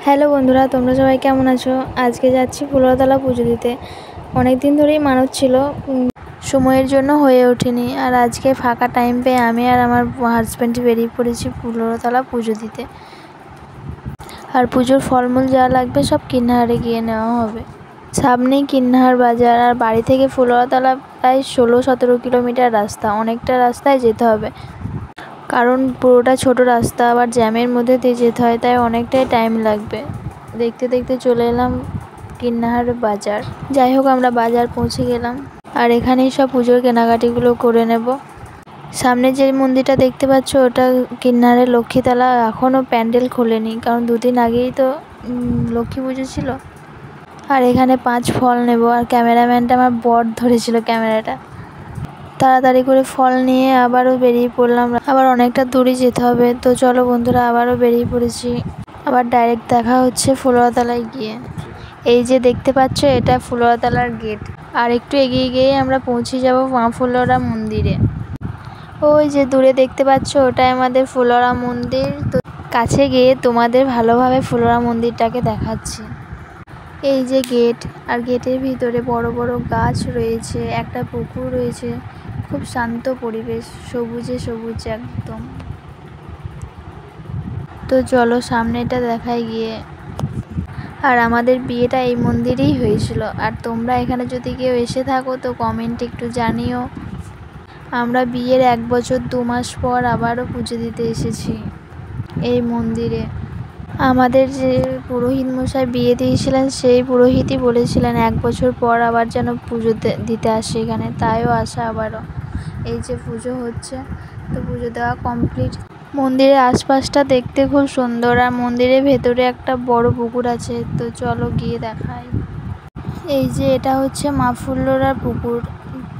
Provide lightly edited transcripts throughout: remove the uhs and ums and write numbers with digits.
Hello বন্ধুরা, তোমরা সবাই কেমন আছো? আজকে যাচ্ছি ফুলতলা পুজো দিতে। অনেক দিন ধরেই মানত ছিল, সময়ের জন্য হয়ে ওঠেনি। আর আজকে ফাঁকা টাইম পেয়ে আমি আর আমার হাজব্যান্ড বেরিয়ে পড়েছি ফুলতলা পুজো দিতে। আর পুজোর ফলমূল যা লাগবে সব কিন্নাহারে গিয়ে নেওয়া হবে। সামনেই কিন্নাহার বাজার। আর বাড়ি থেকে ফুলতলা প্রায় 16-17 কিলোমিটার রাস্তা, অনেকটা রাস্তায় যেতে হবে, কারণ পুরোটা ছোট রাস্তা, আবার জ্যামের মধ্যে দিয়ে যেতে হয়, তাই অনেকটাই টাইম লাগবে। দেখতে দেখতে চলে এলাম কিন্নাহার বাজার। যাই হোক, আমরা বাজার পৌঁছে গেলাম। আর এখানেই সব পুজোর কেনাকাটিগুলো করে নেব। সামনে যে মন্দিরটা দেখতে পাচ্ছ ওটা কিন্নাহারের লক্ষ্মীতলা। এখনও প্যান্ডেল খোলেনি, কারণ দুদিন আগেই তো লক্ষ্মী পুজো ছিল। আর এখানে 5 ফল নেব। আর ক্যামেরাম্যানটা আমার বর ধরেছিল ক্যামেরাটা। তাড়াতাড়ি করে ফল নিয়ে আবারও বেরিয়ে পড়লাম। আবার অনেকটা দূরে যেতে হবে, তো চলো বন্ধুরা, আবারও বেরিয়ে পড়েছি। আবার ডাইরেক্ট দেখা হচ্ছে ফুলতলায় গিয়ে। এই যে দেখতে পাচ্ছ, এটা ফুলতলার গেট। আর একটু এগিয়ে গিয়ে আমরা পৌঁছে যাব মা ফুলরা মন্দিরে। ওই যে দূরে দেখতে পাচ্ছ, ওটাই আমাদের ফুলরা মন্দির। তো কাছে গিয়ে তোমাদের ভালোভাবে ফুলরা মন্দিরটাকে দেখাচ্ছি। এই যে গেট, আর গেটের ভিতরে বড় বড় গাছ রয়েছে, একটা পুকুর রয়েছে। খুব শান্ত পরিবেশ, সবুজে সবুজ একদম। তো চলো সামনেটা দেখাই গিয়ে। আর আমাদের বিয়েটা এই মন্দিরেই হয়েছিল। আর তোমরা এখানে যদি কেউ এসে থাকো তো কমেন্টে একটু জানিও। আমরা বিয়ের 1 বছর 2 মাস পর আবারও পুজো দিতে এসেছি এই মন্দিরে। আমাদের যে পুরোহিত মশাই বিয়ে দিয়েছিলেন, সেই পুরোহিতই বলেছিলেন 1 বছর পর আবার যেন পুজো দিতে আসে এখানে, তাইও আসা আবারও। এই যে পুজো হচ্ছে, তো পুজো দেওয়া কমপ্লিট। মন্দিরের আশপাশটা দেখতে খুব সুন্দর। আর মন্দিরের ভেতরে একটা বড় পুকুর আছে, তো চলো গিয়ে দেখাই। এই যে এটা হচ্ছে মা ফুল্লরার পুকুর।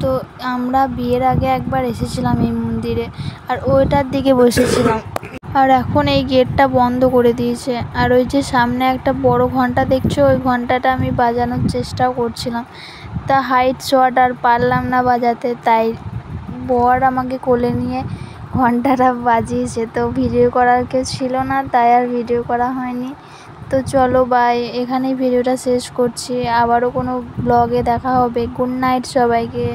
তো আমরা বিয়ের আগে একবার এসেছিলাম এই মন্দিরে, আর ওইটার দিকে বসেছিলাম। আর এখন এই গেটটা বন্ধ করে দিয়েছে। আর ওই যে সামনে একটা বড় ঘন্টা দেখছো, ওই ঘন্টাটা আমি বাজানোর চেষ্টাও করছিলাম, তা হাইট শর্ট আর পারলাম না বাজাতে, তাই বর আমাকে কোলে নিয়ে ঘন্টাটা বাজিয়েছে। তো ভিডিও করার কেউ ছিল না, তাই আর ভিডিও করা হয়নি। তো চলো বাই, এখানেই ভিডিওটা শেষ করছি। আবারও কোনো ব্লগে দেখা হবে। গুড নাইট সবাইকে।